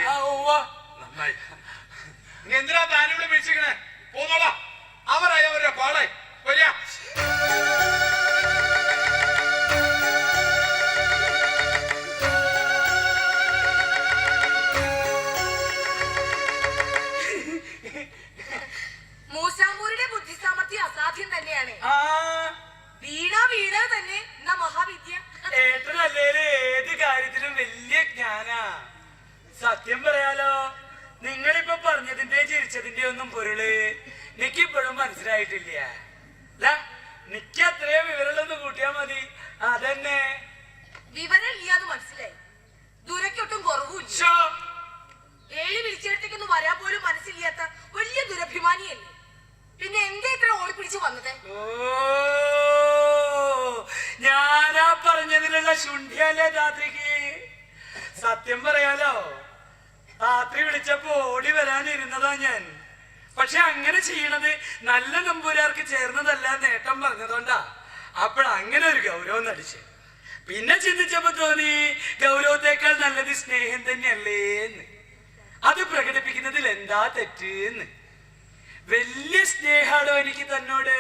അല്ലേ? നന്നായി. ഇനി എന്തിനാ താനിവിടെ വിളിച്ചിരിക്കണേ? പോന്നോളാം. അവരായി അവരുടെ പാടായി വരിക. മൂസാമ്പൂരിന്റെ ബുദ്ധിസാമർത്ഥ്യം അസാധ്യം തന്നെയാണ്. വീണ തന്നെ മഹാവിദ്യ. ഏട്ടനല്ലേലും ഏത് കാര്യത്തിലും വലിയ ജ്ഞാനാ. സത്യം പറയാലോ, നിങ്ങളിപ്പോ പറഞ്ഞതിന്റെ ചിരിച്ചതിന്റെ ഒന്നും പൊരുള് എനിക്കിപ്പോഴും മനസ്സിലായിട്ടില്ല. നിക്ക് അത്രയും വിവരങ്ങളൊന്ന് കൂട്ടിയാ മതി. അതന്നെ വിവരം ഇല്ലാന്ന് മനസ്സിലായി. ദുരക്കൊട്ടും കുറവില്ല. 7 വിളിച്ചെടുത്തേക്കൊന്നും വരാൻ പോലും മനസ്സില്ലാത്ത വലിയ ദുരഭിമാനിയല്ലേ. പിന്നെ എന്താ ഇത്ര ഓടിപ്പിടിച്ച് വന്നത്? ഓ, ഞാനാ പറഞ്ഞതിലുള്ള ശുണ്ഠിയല്ലേ രാത്രിക്ക്. സത്യം പറയാലോ, രാത്രി വിളിച്ചപ്പോ ഓടി വരാനിരുന്നതാ ഞാൻ. പക്ഷെ അങ്ങനെ ചെയ്യണത് നല്ല നമ്പൂരാർക്ക് ചേർന്നതല്ല നേട്ടം പറഞ്ഞതുകൊണ്ടാ. അപ്പോഴങ്ങനെ ഒരു ഗൗരവം നടിച്ച്. പിന്നെ ചിന്തിച്ചപ്പോ തോന്നി ഗൗരവത്തെക്കാൾ നല്ലത് സ്നേഹം തന്നെയല്ലേന്ന്. അത് പ്രകടിപ്പിക്കുന്നതിൽ എന്താ തെറ്റെന്ന്. വലിയ സ്നേഹാണോ എനിക്ക് തന്നോട്.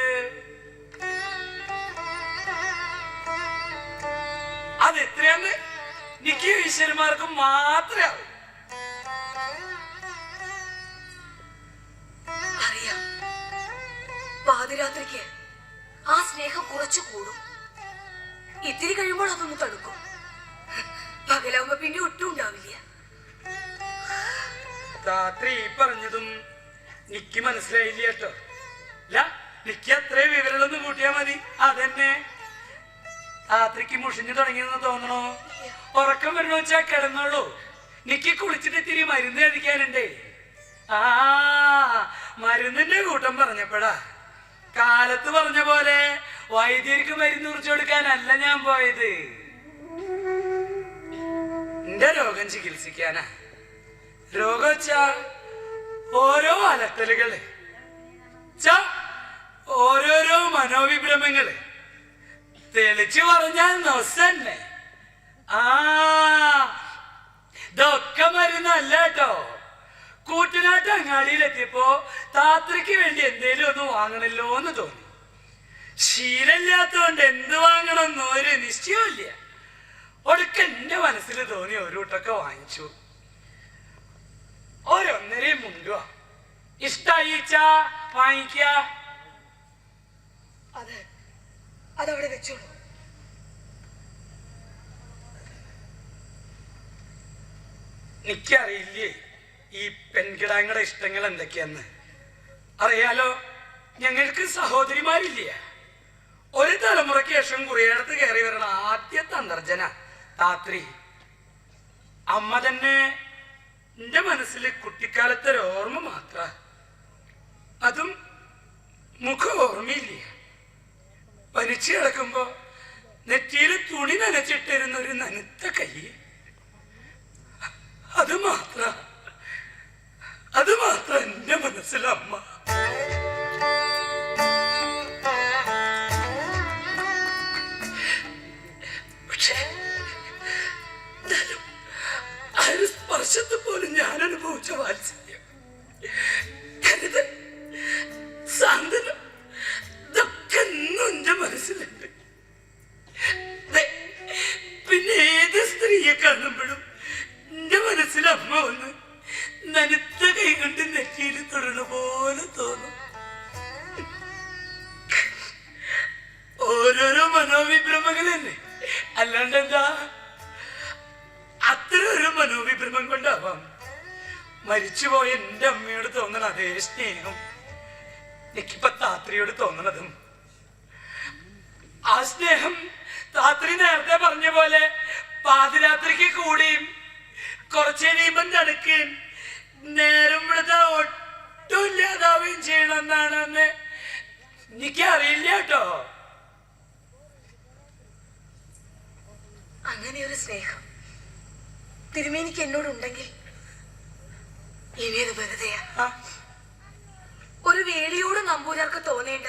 അതെത്രയാന്ന് എനിക്ക് ഈശ്വരന്മാർക്കും മാത്രമേ ആവൂ. അറിയാം, പാതിരാത്രിക്ക് ആ സ്നേഹം കുറച്ചു കൂടും. ഇത്തിരി കഴിയുമ്പോൾ അതൊന്ന് തടുക്കും. പകലാവുമ്പോ പിന്നെ ഒട്ടും ഉണ്ടാവില്ല. രാത്രി ഈ പറഞ്ഞതും നിക്ക് മനസ്സിലായില്ല കേട്ടോ. നിക്ക് അത്രയും വിവരങ്ങളൊന്നും കൂട്ടിയാ മതി. അതന്നെ രാത്രിക്ക് മുഷിഞ്ഞു തുടങ്ങിയെന്ന് തോന്നണോ? ഉറക്കം വരണോ വെച്ചാ കിടന്നോളൂ. നിക്ക് കുളിച്ചിട്ട് ഇത്തിരി മരുന്ന് കഴിക്കാനുണ്ടേ. മരുന്നിന്റെ കൂട്ടം പറഞ്ഞപ്പോഴാ കാലത്ത് പറഞ്ഞ പോലെ വൈദ്യർക്ക് മരുന്ന് കുറിച്ചു കൊടുക്കാനല്ല ഞാൻ പോയത്. എന്റെ രോഗം ചികിത്സിക്കാനാ. രോഗം വെച്ചാ ഓരോ അലട്ടലുകള്, ഓരോരോ മനോവിഭ്രമങ്ങള്. തെളിച്ചു പറഞ്ഞാൽ നൊസന്നെ. ഇതൊക്കെ മരുന്നല്ല കേട്ടോ. കൂറ്റനാട്ട് അങ്ങാടിയിലെത്തിയപ്പോ താത്രിക്ക് വേണ്ടി എന്തേലും ഒന്ന് വാങ്ങണല്ലോ എന്ന് തോന്നി. ശീലമില്ലാത്തോണ്ട് എന്ത് വാങ്ങണമെന്നോ ഒരു നിശ്ചയമില്ല. ഒടുക്ക എന്റെ മനസ്സിൽ തോന്നി ഒരു കൂട്ടൊക്കെ വാങ്ങിച്ചു. ഓരോന്നരയും മുണ്ടുവാ. ഇഷ്ടായിച്ചാ വാങ്ങിക്ക. അതവിടെ വെച്ചോളൂ. എനിക്കറിയില്ലേ ഈ പെൺകിടാങ്ങളുടെ ഇഷ്ടങ്ങൾ എന്തൊക്കെയാന്ന്. അറിയാലോ, ഞങ്ങൾക്ക് സഹോദരിമാരില്ല. ഒരു തലമുറയ്ക്ക് ശേഷം കുറേയിടത്ത് കയറി വരണ ആദ്യത്തെ അന്തർജന രാത്രി. അമ്മ തന്നെ എന്റെ മനസ്സിൽ കുട്ടിക്കാലത്തെ ഒരു ഓർമ്മ മാത്ര. അതും മുഖം ഓർമ്മയില്ല. പനിച്ചു കിടക്കുമ്പോ നെറ്റിയിൽ തുണി നനച്ചിട്ടിരുന്ന ഒരു നനുത്ത കൈ. അത് മാത്രം എന്റെ മനസ്സിലമ്മ. പക്ഷേ ആ ഒരു സ്പർശത്തെ പോലും ഞാൻ അനുഭവിച്ച വാത്സല്യം, കരുതൽ, സാന്ത്വനം, ഇതൊക്കെ ഇന്നും എന്റെ മനസ്സിലുണ്ട്. പിന്നെ ഏത് സ്ത്രീയെ കാണുമ്പോഴും എന്റെ മനസ്സിൽ അമ്മ വന്ന് നനുത്ത കൈ കൊണ്ട് നെറ്റിയിൽ തൊടണ പോലെ തോന്നും. ഓരോരോ മനോവിഭ്രമങ്ങൾ തന്നെ, അല്ലാണ്ട് എന്താ. അത്ര ഒരു മനോവിഭ്രമം കൊണ്ടാവാം മരിച്ചുപോയ എന്റെ അമ്മയോട് തോന്നണ അതേ സ്നേഹം എനിക്കിപ്പോ താത്രിയോട് തോന്നണതും. ആ സ്നേഹം താത്രി നേരത്തെ പറഞ്ഞ പോലെ പാതിരാത്രിക്ക് കൂടിയും കുറച്ചു കഴിയുമ്പം തടുക്കുകയും നേരം ഇവിടുത്തെ ഒട്ടും ഇല്ലാതാവുകയും ചെയ്യണമെന്നാണെന്ന് എനിക്കറിയില്ല കേട്ടോ. അങ്ങനെ ഒരു സ്നേഹം തിരുമേനിക്ക് എന്നോടുണ്ടെങ്കിൽ ഇനിയത് വെറുതെയാ. ഒരു വേളിയോട് നമ്പൂരാർക്ക് തോന്നേണ്ട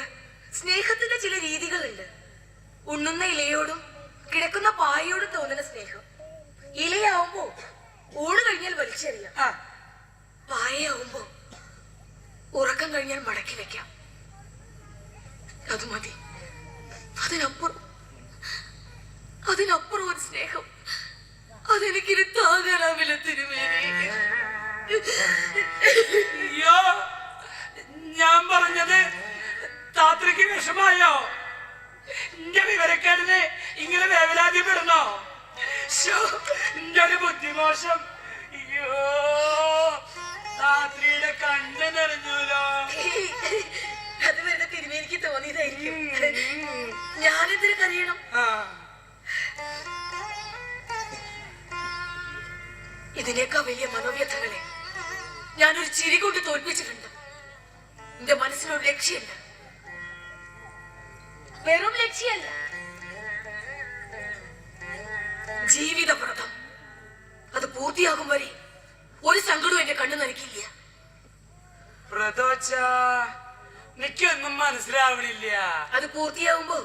സ്നേഹത്തിന്റെ ചില രീതികളുണ്ട്. ഉണ്ണുന്ന ഇലയോടും കിടക്കുന്ന പായയോടും തോന്നുന്ന സ്നേഹം. ഇലയാവുമ്പോ ഊണ് കഴിഞ്ഞാൽ വലിച്ചെറിയാം, ആ പായയാവുമ്പോ ഉറക്കം കഴിഞ്ഞാൽ മടക്കി വെക്കാം. അത് മതി. അതിനപ്പുറം ഒരു സ്നേഹം അതെനിക്കിനി താങ്ങാനാവില്ല തിരുമേനി. അയ്യോ, ഞാൻ പറഞ്ഞത് താത്രിക്ക് വിഷമായോ? എന്റെ വിവരക്കേടിന് ഇങ്ങനെ വേവലാതിപ്പെടണോ? എന്റെ ഒരു ബുദ്ധിമോശം. അയ്യോ, താത്രിയുടെ കണ്ണ് നിറഞ്ഞൂലോ. അത് വെറുതെ തിരുമേനിക്ക് തോന്നിയതായിരിക്കും. ഞാനെന്തിനു കരയണം? ഇതിനേക്കാ വലിയ മനോവ്യഥകളെ ഞാനൊരു ചിരി കൊണ്ട് തോൽപ്പിച്ചിട്ടുണ്ട്. എന്റെ മനസ്സിനൊരു ലക്ഷ്യമുണ്ട്, വെറും ലക്ഷ്യമല്ല, ജീവിതവ്രതം. അത് പൂർത്തിയാകും വരെ ഒരു സങ്കടവും എന്റെ കണ്ണു നനയ്ക്കില്ല. എനിക്കൊന്നും മനസ്സിലാവണില്ല. അത് പൂർത്തിയാകുമ്പോ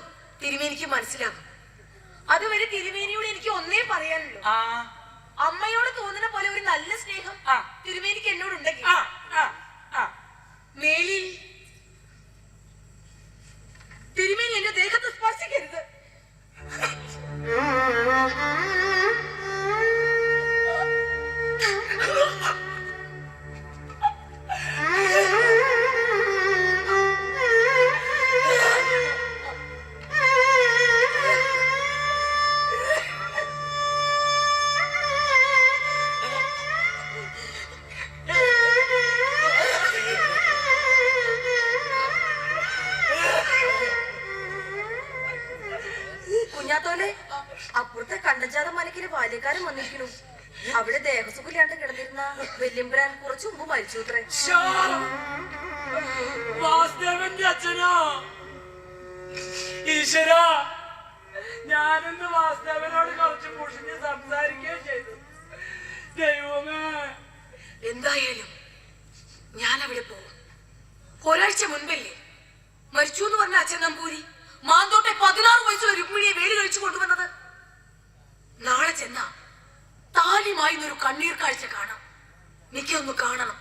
തിരുമേനിക്ക് മനസ്സിലാകും. അതുവരെ തിരുമേനിയോട് എനിക്ക് ഒന്നേ പറയാനുള്ളൂ. അമ്മയോട് തോന്നുന്ന പോലെ ഒരു നല്ല സ്നേഹം തിരുമേനിക്ക് എന്നോടുണ്ടെങ്കിൽ മേലിൽ തിരുമേനി എന്റെ ദേഹത്ത് സ്പർശിക്കരുത്. കുഞ്ഞാത്തോലെ, അപ്പുറത്തെ കണ്ടജാത മനക്കിന് ബാല്യക്കാരൻ വന്നിരിക്കുന്നു. അവിടെ ദേഹസുഖില്ലാണ്ട് കിടന്നിരുന്ന വെല്ലിമ്പ്രാൻ കുറച്ചു മുമ്പ് മരിച്ചു അത്രേ. വാസുദേവന്റെ അച്ഛനോ? ഈശ്വര, ഞാനിന്ന് വാസുദേവനോട് കുറച്ച് മുഷിഞ്ഞ് സംസാരിക്കുകയും ചെയ്തു. ദൈവമേ, എന്തായാലും ഞാൻ അവിടെ പോകും. ഒരാഴ്ച മുൻപല്ലേ മരിച്ചു എന്ന് പറഞ്ഞ അച്ഛൻ നമ്പൂരി മാന്തോട്ടെ 16 വയസ്സുള്ള രുക്മിണിയെ വേലി കഴിച്ചു കൊണ്ടുവന്നത്. നാളെ ചെന്ന താലിമായി ഒരു കണ്ണീർ കാഴ്ച കാണാം. എനിക്കൊന്ന് കാണണം.